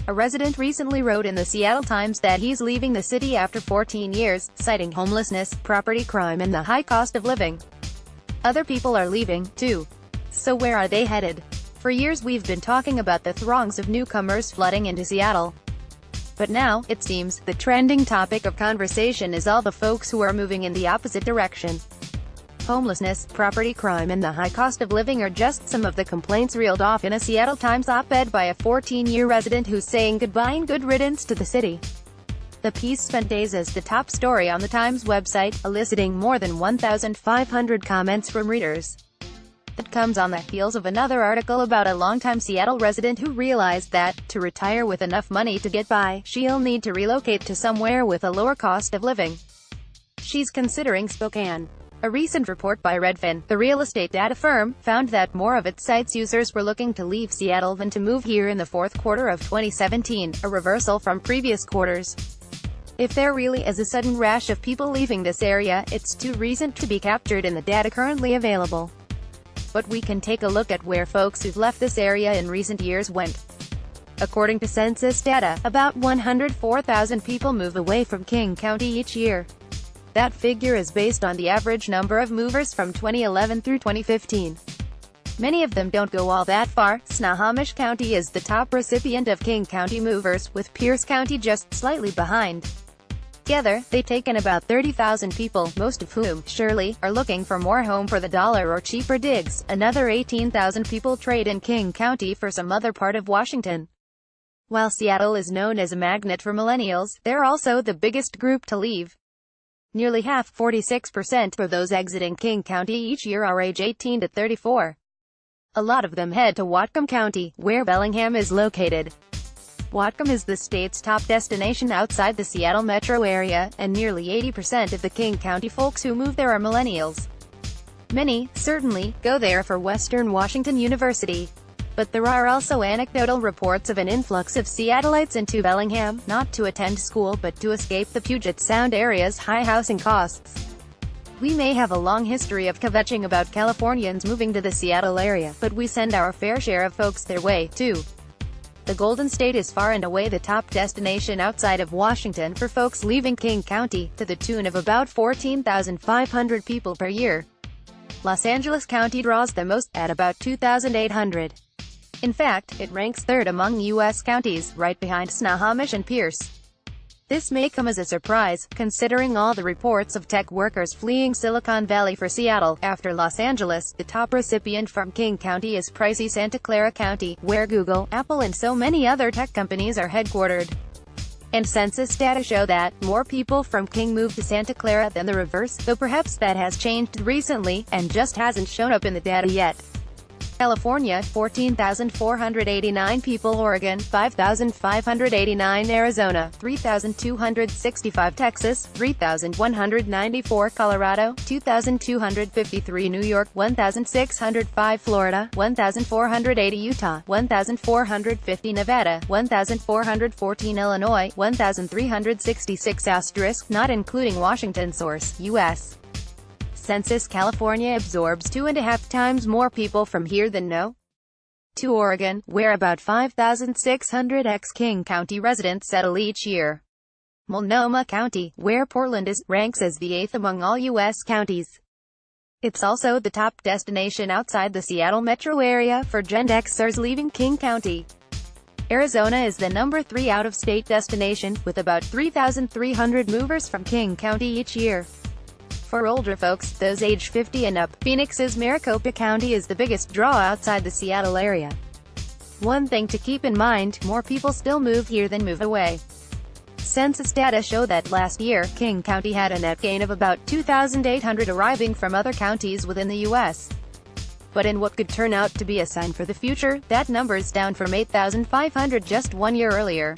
A resident recently wrote in the Seattle Times that he's leaving the city after 14 years, citing homelessness, property crime and the high cost of living. Other people are leaving, too. So where are they headed? For years we've been talking about the throngs of newcomers flooding into Seattle. But now, it seems, the trending topic of conversation is all the folks who are moving in the opposite direction. Homelessness, property crime and the high cost of living are just some of the complaints reeled off in a Seattle Times op-ed by a 14-year resident who's saying goodbye and good riddance to the city. The piece spent days as the top story on the Times website, eliciting more than 1,500 comments from readers. It comes on the heels of another article about a longtime Seattle resident who realized that, to retire with enough money to get by, she'll need to relocate to somewhere with a lower cost of living. She's considering Spokane. A recent report by Redfin, the real estate data firm, found that more of its site's users were looking to leave Seattle than to move here in the fourth quarter of 2017, a reversal from previous quarters. If there really is a sudden rash of people leaving this area, it's too recent to be captured in the data currently available. But we can take a look at where folks who've left this area in recent years went. According to census data, about 104,000 people move away from King County each year. That figure is based on the average number of movers from 2011 through 2015. Many of them don't go all that far. Snohomish County is the top recipient of King County movers, with Pierce County just slightly behind. Together, they've taken about 30,000 people, most of whom, surely, are looking for more home for the dollar or cheaper digs. Another 18,000 people trade in King County for some other part of Washington. While Seattle is known as a magnet for millennials, they're also the biggest group to leave. Nearly half, 46%, of those exiting King County each year are age 18 to 34. A lot of them head to Whatcom County, where Bellingham is located. Whatcom is the state's top destination outside the Seattle metro area, and nearly 80% of the King County folks who move there are millennials. Many, certainly, go there for Western Washington University. But there are also anecdotal reports of an influx of Seattleites into Bellingham, not to attend school but to escape the Puget Sound area's high housing costs. We may have a long history of kvetching about Californians moving to the Seattle area, but we send our fair share of folks their way, too. The Golden State is far and away the top destination outside of Washington for folks leaving King County, to the tune of about 14,500 people per year. Los Angeles County draws the most, at about 2,800. In fact, it ranks third among U.S. counties, right behind Snohomish and Pierce. This may come as a surprise, considering all the reports of tech workers fleeing Silicon Valley for Seattle. After Los Angeles, the top recipient from King County is pricey Santa Clara County, where Google, Apple and so many other tech companies are headquartered. And census data show that more people from King move to Santa Clara than the reverse, though perhaps that has changed recently, and just hasn't shown up in the data yet. California, 14,489 people. Oregon, 5,589 Arizona, 3,265 Texas, 3,194 Colorado, 2,253 New York, 1,605 Florida, 1,480 Utah, 1,450 Nevada, 1,414 Illinois, 1,366 *, not including Washington. Source, U.S. Census. California absorbs 2.5 times more people from here than no. To Oregon, where about 5,600 ex-King County residents settle each year. Multnomah County, where Portland is, ranks as the 8th among all U.S. counties. It's also the top destination outside the Seattle metro area for Gen Xers leaving King County. Arizona is the number 3 out-of-state destination, with about 3,300 movers from King County each year. For older folks, those age 50 and up, Phoenix's Maricopa County is the biggest draw outside the Seattle area. One thing to keep in mind, more people still move here than move away. Census data show that last year, King County had a net gain of about 2,800 arriving from other counties within the U.S. But in what could turn out to be a sign for the future, that number's down from 8,500 just 1 year earlier.